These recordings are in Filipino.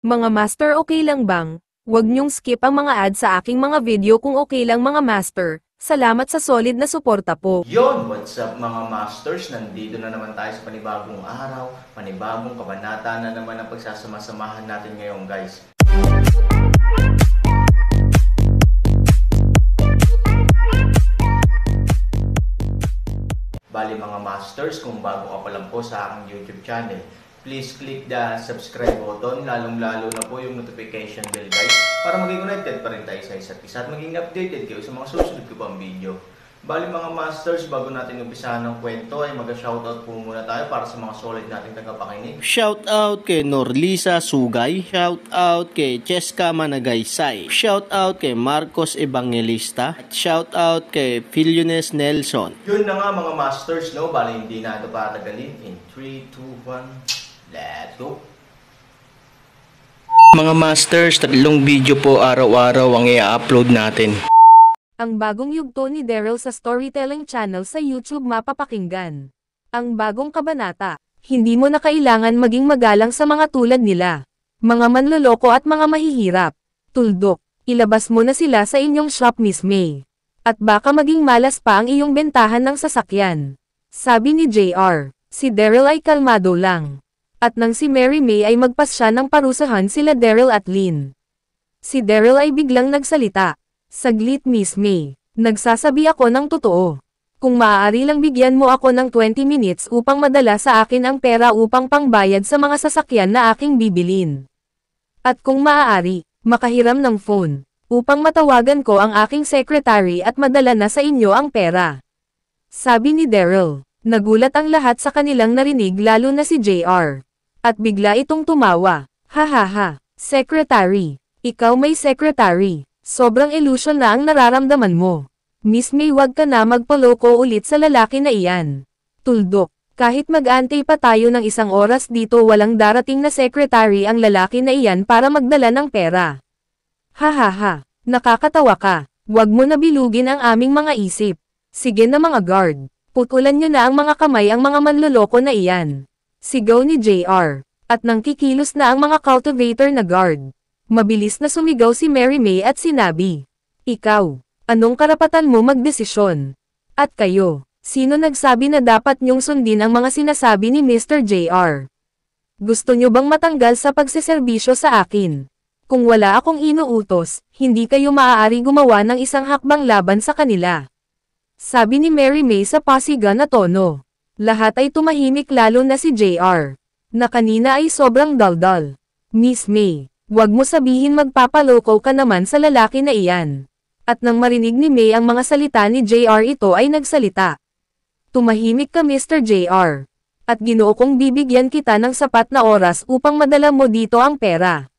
Mga master, okay lang bang? Huwag niyong skip ang mga ads sa aking mga video kung okay lang mga master. Salamat sa solid na suporta po. Yon, what's up mga masters? Nandito na naman tayo sa panibagong araw, panibagong kabanata na naman ang pagsasama-samahan natin ngayon, guys. Bali mga masters, kung bago ka pa lang po sa aking YouTube channel, please click the subscribe button, lalong-lalo na po yung notification bell, guys, para maging connected pa rin tayo sa isa't isa at maging updated kayo sa mga susunod ko pang video. Bali mga masters, bago natin umpisahan ng kwento ay mag-shoutout po muna tayo para sa mga solid nating tagapakinig. Shoutout kay Norlisa Sugay, shoutout kay Cheska Managaysay, shoutout kay Marcos Evangelista, at shoutout kay Filiones Nelson. Yun na nga mga masters, no? Bali hindi na ito patagalin. In 3, 2, 1, let's go! Mga masters, 3 video po araw-araw ang i-upload natin. Ang bagong yugto ni Daryl sa Storytelling Channel sa YouTube mapapakinggan. Ang bagong kabanata, hindi mo na kailangan maging magalang sa mga tulad nila. Mga manloloko at mga mahihirap. Tuldok, ilabas mo na sila sa inyong shop, Miss May. At baka maging malas pa ang iyong bentahan ng sasakyan. Sabi ni JR, si Daryl ay kalmado lang. At nang si Mary May ay magpasya ng parusahan sila Daryl at Lynn. Si Daryl ay biglang nagsalita. Saglit Miss May, nagsasabi ako ng totoo. Kung maaari lang bigyan mo ako ng 20 minutes upang madala sa akin ang pera upang pangbayad sa mga sasakyan na aking bibilin. At kung maaari, makahiram ng phone, upang matawagan ko ang aking secretary at madala na sa inyo ang pera. Sabi ni Daryl. Nagulat ang lahat sa kanilang narinig lalo na si JR. At bigla itong tumawa. Hahaha, secretary, ikaw may secretary. Sobrang illusion na ang nararamdaman mo. Miss May, wag ka na magpaloko ulit sa lalaki na iyan. Tuldok, kahit mag-antay pa tayo ng 1 oras dito walang darating na secretary ang lalaki na iyan para magdala ng pera. Hahaha, nakakatawa ka. Wag mo na bilugin ang aming mga isip. Sige na mga guard, putulan nyo na ang mga kamay ang mga manloloko na iyan. Sigaw ni JR, at nang kikilos na ang mga cultivator na guard. Mabilis na sumigaw si Mary May at sinabi, "Ikaw, anong karapatan mo magdesisyon? At kayo, sino nagsabi na dapat niyong sundin ang mga sinasabi ni Mr. JR? Gusto niyo bang matanggal sa pagseserbisyo sa akin? Kung wala akong inuutos, hindi kayo maaari gumawa ng isang hakbang laban sa kanila." Sabi ni Mary May sa pasigan na tono. Lahat ay tumahimik lalo na si JR, na kanina ay sobrang daldal. Miss May, huwag mo sabihin magpapaloko ka naman sa lalaki na iyan. At nang marinig ni May ang mga salita ni JR ito ay nagsalita. Tumahimik ka Mr. JR. At ginoo kong bibigyan kita ng sapat na oras upang madala mo dito ang pera.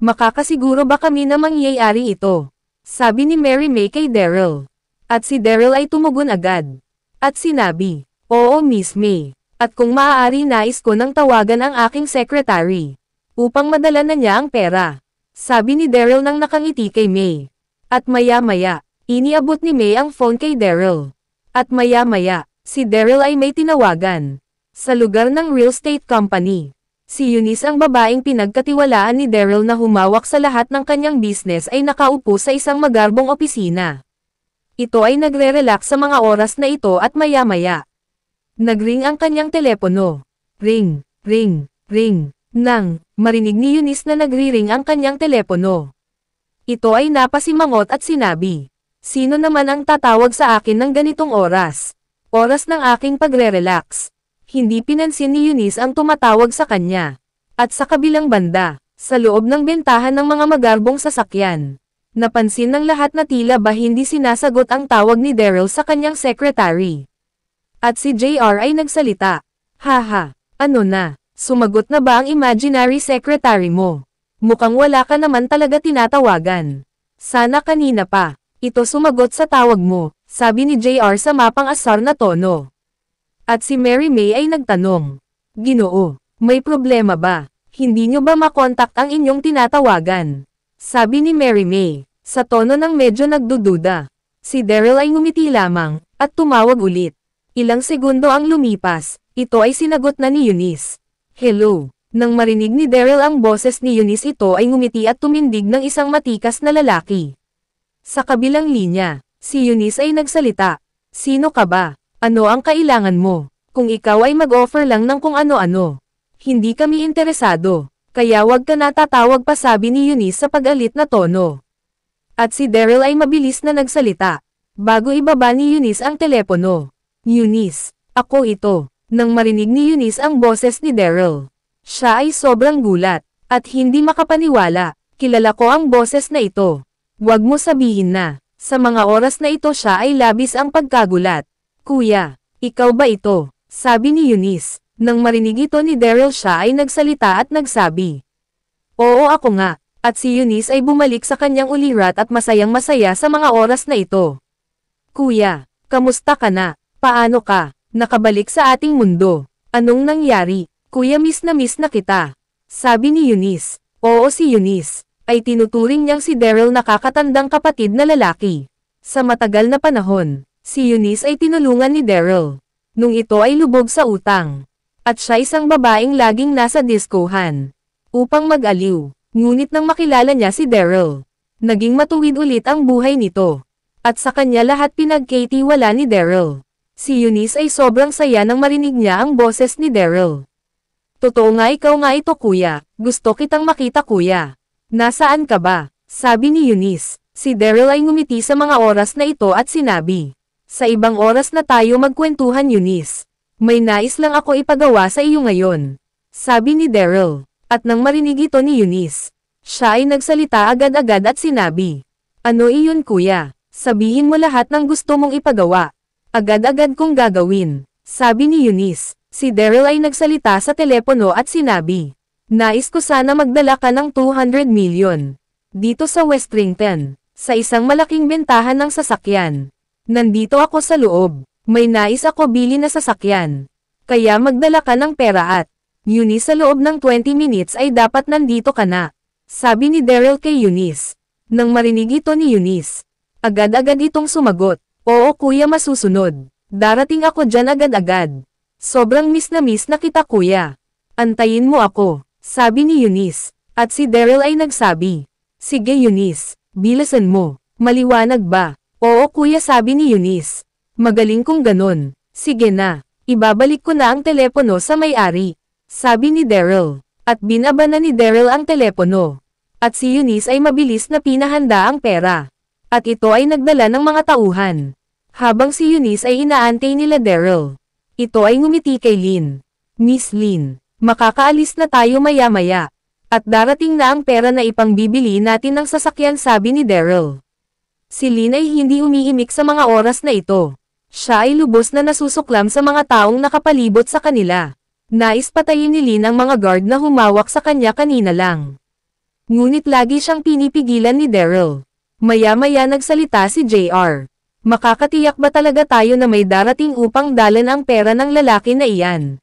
Makakasiguro ba kami na mangyayari ito? Sabi ni Mary May kay Daryl. At si Daryl ay tumugon agad. At sinabi, "Oo Miss May. At kung maaari nais ko nang tawagan ang aking secretary. Upang madala na niya ang pera." Sabi ni Daryl nang nakangiti kay May. At maya-maya, iniabot ni May ang phone kay Daryl. At maya-maya, si Daryl ay may tinawagan. Sa lugar ng real estate company. Si Eunice, ang babaeng pinagkatiwalaan ni Daryl na humawak sa lahat ng kanyang business, ay nakaupo sa isang magarbong opisina. Ito ay nagre-relax sa mga oras na ito at maya-maya. Nagring ang kanyang telepono. Ring, ring, ring. Nang marinig ni Eunice na nagri-ring ang kanyang telepono, ito ay napasimangot at sinabi, "Sino naman ang tatawag sa akin ng ganitong oras? Oras ng aking pagre-relax." Hindi pinansin ni Eunice ang tumatawag sa kanya. At sa kabilang banda, sa loob ng bentahan ng mga magarbong sasakyan, napansin ng lahat na tila ba hindi sinasagot ang tawag ni Daryl sa kanyang secretary. At si JR ay nagsalita, "Haha, ano na? Sumagot na ba ang imaginary secretary mo? Mukhang wala ka naman talaga tinatawagan. Sana kanina pa. Ito sumagot sa tawag mo," sabi ni JR sa mapang asar na tono. At si Mary May ay nagtanong, "Ginoo, may problema ba? Hindi nyo ba makontak ang inyong tinatawagan?" Sabi ni Mary May, sa tono ng medyo nagdududa. Si Daryl ay ngumiti lamang, at tumawag ulit. Ilang segundo ang lumipas, ito ay sinagot na ni Eunice. "Hello, Nang marinig ni Daryl ang boses ni Eunice, ito ay ngumiti at tumindig ng isang matikas na lalaki. Sa kabilang linya, si Eunice ay nagsalita. Sino ka ba? Ano ang kailangan mo? Kung ikaw ay mag-offer lang ng kung ano-ano, hindi kami interesado. Kaya wag ka natatawag pa, sabi ni Eunice sa pag-alit na tono. At si Daryl ay mabilis na nagsalita. Bago ibaba ni Eunice ang telepono. Eunice, ako ito. Nang marinig ni Eunice ang boses ni Daryl, siya ay sobrang gulat, at hindi makapaniwala. Kilala ko ang boses na ito. Huwag mo sabihin na, sa mga oras na ito siya ay labis ang pagkagulat. Kuya, ikaw ba ito? Sabi ni Eunice. Nang marinig ito ni Daryl, siya ay nagsalita at nagsabi. Oo, ako nga. At si Eunice ay bumalik sa kanyang ulirat at masayang-masaya sa mga oras na ito. Kuya, kamusta ka na? Paano ka? Nakabalik sa ating mundo. Anong nangyari? Kuya, miss na kita. Sabi ni Eunice. Oo, si Eunice ay tinuturing niyang si Daryl na kakatandang kapatid na lalaki. Sa matagal na panahon, si Eunice ay tinulungan ni Daryl nung ito ay lubog sa utang. At siya isang babaeng laging nasa diskohan upang mag-aliw. Ngunit nang makilala niya si Daryl, naging matuwid ulit ang buhay nito. At sa kanya lahat pinagkatiwala ni Daryl. Si Eunice ay sobrang saya nang marinig niya ang boses ni Daryl. Totoo nga, ikaw nga ito kuya. Gusto kitang makita kuya. Nasaan ka ba? Sabi ni Eunice. Si Daryl ay ngumiti sa mga oras na ito at sinabi. Sa ibang oras na tayo magkwentuhan, Eunice. May nais lang ako ipagawa sa iyo ngayon. Sabi ni Daryl. At nang marinig ito ni Eunice, siya ay nagsalita agad-agad at sinabi. Ano iyon kuya? Sabihin mo lahat ng gusto mong ipagawa. Agad-agad kong gagawin. Sabi ni Eunice. Si Daryl ay nagsalita sa telepono at sinabi. Nais ko sana magdala ka ng 200 million. Dito sa Westrington. Sa isang malaking bentahan ng sasakyan. Nandito ako sa loob. May nais ako bili na sasakyan. Kaya magdala ka ng pera at Eunice, sa loob ng 20 minutes ay dapat nandito ka na. Sabi ni Daryl kay Eunice. Nang marinig ito ni Eunice, agad-agad itong sumagot. Oo kuya, masusunod. Darating ako dyan agad-agad. Sobrang miss na kita kuya. Antayin mo ako. Sabi ni Eunice. At si Daryl ay nagsabi. Sige Eunice, bilisan mo. Maliwanag ba? Oo kuya, sabi ni Eunice. Magaling kung ganon. Sige na. Ibabalik ko na ang telepono sa may-ari. Sabi ni Daryl. At binaba na ni Daryl ang telepono. At si Eunice ay mabilis na pinahanda ang pera. At ito ay nagdala ng mga tauhan. Habang si Eunice ay inaantay nila Daryl. Ito ay ngumiti kay Lynn. Miss Lynn, makakaalis na tayo maya-maya. At darating na ang pera na ipangbibili natin ng sasakyan, sabi ni Daryl. Si Lynn ay hindi umiimik sa mga oras na ito. Siya ay lubos na nasusuklam sa mga taong nakapalibot sa kanila. Nais patayin ni Lynn ang mga guard na humawak sa kanya kanina lang. Ngunit lagi siyang pinipigilan ni Daryl. Maya-maya nagsalita si JR. Makakatiyak ba talaga tayo na may darating upang dalan ang pera ng lalaki na iyan?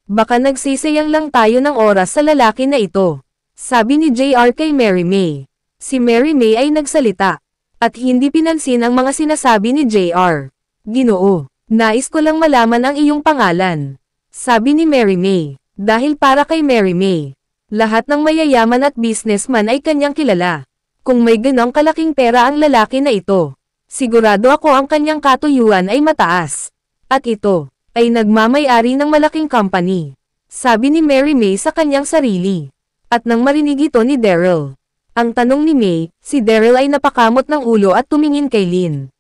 Baka nagsisayang lang tayo ng oras sa lalaki na ito. Sabi ni JR kay Mary May. Si Mary May ay nagsalita. At hindi pinansin ang mga sinasabi ni JR. Ginoo, nais ko lang malaman ang iyong pangalan. Sabi ni Mary May. Dahil para kay Mary May, lahat ng mayayaman at businessman ay kanyang kilala. Kung may ganong kalaking pera ang lalaki na ito, sigurado ako ang kanyang katuyuan ay mataas. At ito, ay nagmamay-ari ng malaking company. Sabi ni Mary May sa kanyang sarili. At nang marinig ito ni Daryl, ang tanong ni May, si Daryl ay napakamot ng ulo at tumingin kay Lynn.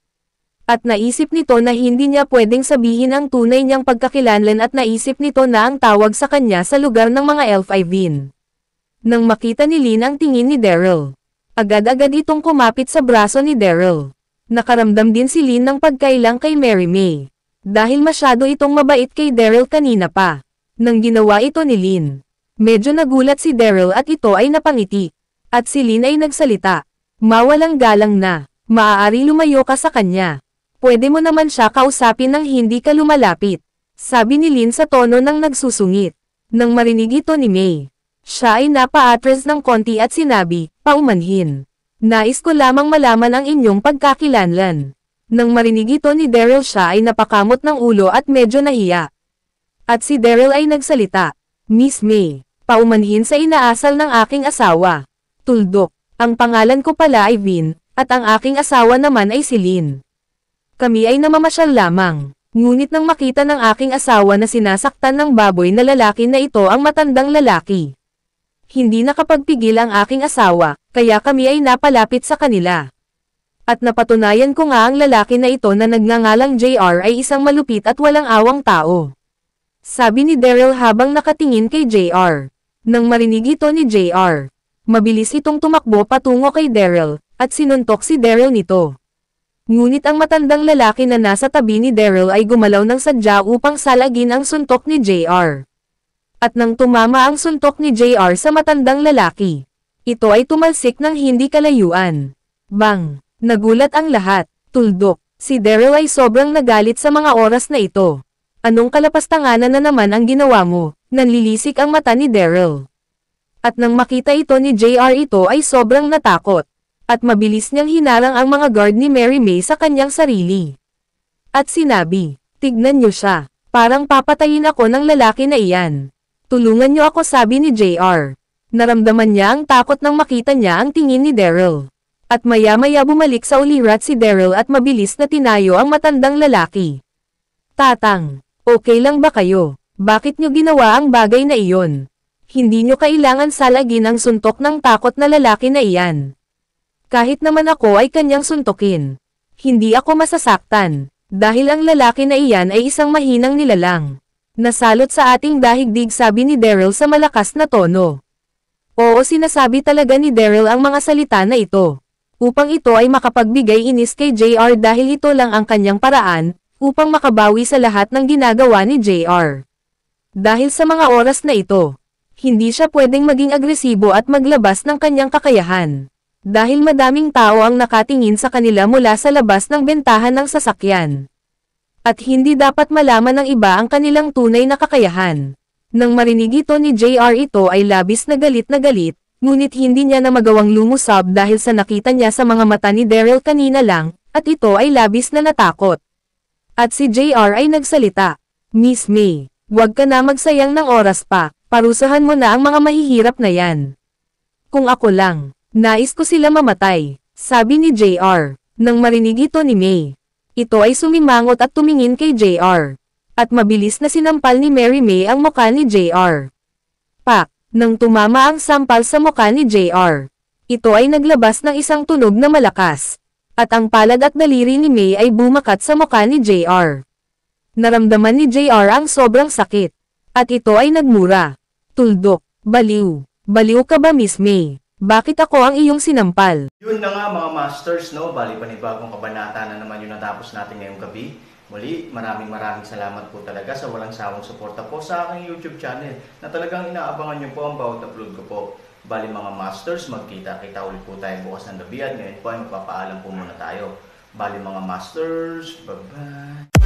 At naisip nito na hindi niya pwedeng sabihin ang tunay niyang pagkakilanlan at naisip nito na ang tawag sa kanya sa lugar ng mga elf ay Vin. Nang makita ni Lynn ang tingin ni Daryl, agad-agad itong kumapit sa braso ni Daryl. Nakaramdam din si Lynn ng pagkailang kay Mary May. Dahil masyado itong mabait kay Daryl kanina pa. Nang ginawa ito ni Lynn, medyo nagulat si Daryl at ito ay napangiti. At si Lynn ay nagsalita. Mawalang galang na, maaari lumayo ka sa kanya. Pwede mo naman siya kausapin nang hindi ka lumalapit. Sabi ni Lynn sa tono ng nagsusungit. Nang marinig ito ni May, siya ay napa-atras ng konti at sinabi, paumanhin. Nais ko lamang malaman ang inyong pagkakilanlan. Nang marinig ito ni Daryl, siya ay napakamot ng ulo at medyo nahiya. At si Daryl ay nagsalita. Miss May, Paumanhin sa inaasal ng aking asawa. Tuldok, ang pangalan ko pala ay Vin, at ang aking asawa naman ay si Lin. Kami ay namamasyal lamang, ngunit nang makita ng aking asawa na sinasaktan ng baboy na lalaki na ito ang matandang lalaki. Hindi nakapagpigil ang aking asawa, kaya kami ay napalapit sa kanila. At napatunayan ko nga ang lalaki na ito na nagngangalang JR ay isang malupit at walang awang tao. Sabi ni Daryl habang nakatingin kay JR. Nang marinig ito ni JR, mabilis itong tumakbo patungo kay Daryl, at sinuntok si Daryl nito. Ngunit ang matandang lalaki na nasa tabi ni Daryl ay gumalaw ng sadya upang salagin ang suntok ni JR. At nang tumama ang suntok ni JR sa matandang lalaki, ito ay tumalsik ng hindi kalayuan. Bang! Nagulat ang lahat. Tuldok, si Daryl ay sobrang nagalit sa mga oras na ito. Anong kalapastanganan na naman ang ginawa mo? Nanlilisik ang mata ni Daryl. At nang makita ito ni JR ito ay sobrang natakot. At mabilis niyang hinarang ang mga guard ni Mary May sa kanyang sarili. At sinabi, tignan niyo siya, parang papatayin ako ng lalaki na iyan. Tulungan niyo ako, sabi ni JR. Naramdaman niya ang takot nang makita niya ang tingin ni Daryl. At maya-maya bumalik sa ulirat si Daryl at mabilis na tinayo ang matandang lalaki. Tatang, okay lang ba kayo? Bakit niyo ginawa ang bagay na iyon? Hindi niyo kailangan salagin ang suntok ng takot na lalaki na iyan. Kahit naman ako ay kanyang suntokin. Hindi ako masasaktan, dahil ang lalaki na iyan ay isang mahinang nilalang. Nasalot sa ating dahigdig, sabi ni Daryl sa malakas na tono. Oo, sinasabi talaga ni Daryl ang mga salita na ito. Upang ito ay makapagbigay inis kay JR dahil ito lang ang kanyang paraan, upang makabawi sa lahat ng ginagawa ni JR. Dahil sa mga oras na ito, hindi siya pwedeng maging agresibo at maglabas ng kanyang kakayahan. Dahil madaming tao ang nakatingin sa kanila mula sa labas ng bentahan ng sasakyan. At hindi dapat malaman ng iba ang kanilang tunay na kakayahan. Nang marinig ito ni JR, ito ay labis na galit, ngunit hindi niya na magawang lumusab dahil sa nakita niya sa mga mata ni Daryl kanina lang, at ito ay labis na natakot. At si JR ay nagsalita, Miss May, huwag ka na magsayang ng oras pa, parusahan mo na ang mga mahihirap na yan. Kung ako lang, nais ko sila mamatay, sabi ni JR. Nang marinig ito ni May, ito ay sumimangot at tumingin kay JR. At mabilis na sinampal ni Mary May ang mukha ni JR. Pak! Nang tumama ang sampal sa mukha ni JR, ito ay naglabas ng isang tunog na malakas. At ang palad at daliri ni May ay bumakat sa mukha ni JR. Naramdaman ni JR ang sobrang sakit. At ito ay nagmura. Tuldok, baliw. Baliw ka ba, Miss May? Bakit ako ang iyong sinampal? Yun na nga mga masters, no? Bali panibagong kabanata na naman yung natapos natin ngayong gabi. Muli, maraming salamat po talaga sa walang sawang suporta po sa aking YouTube channel na talagang inaabangan nyo po ang bawat upload ko po. Bali mga masters, magkita-kita ulit po tayo bukas ng gabi at ngayon po ay magpapaalam po muna tayo. Bali mga masters, bye-bye!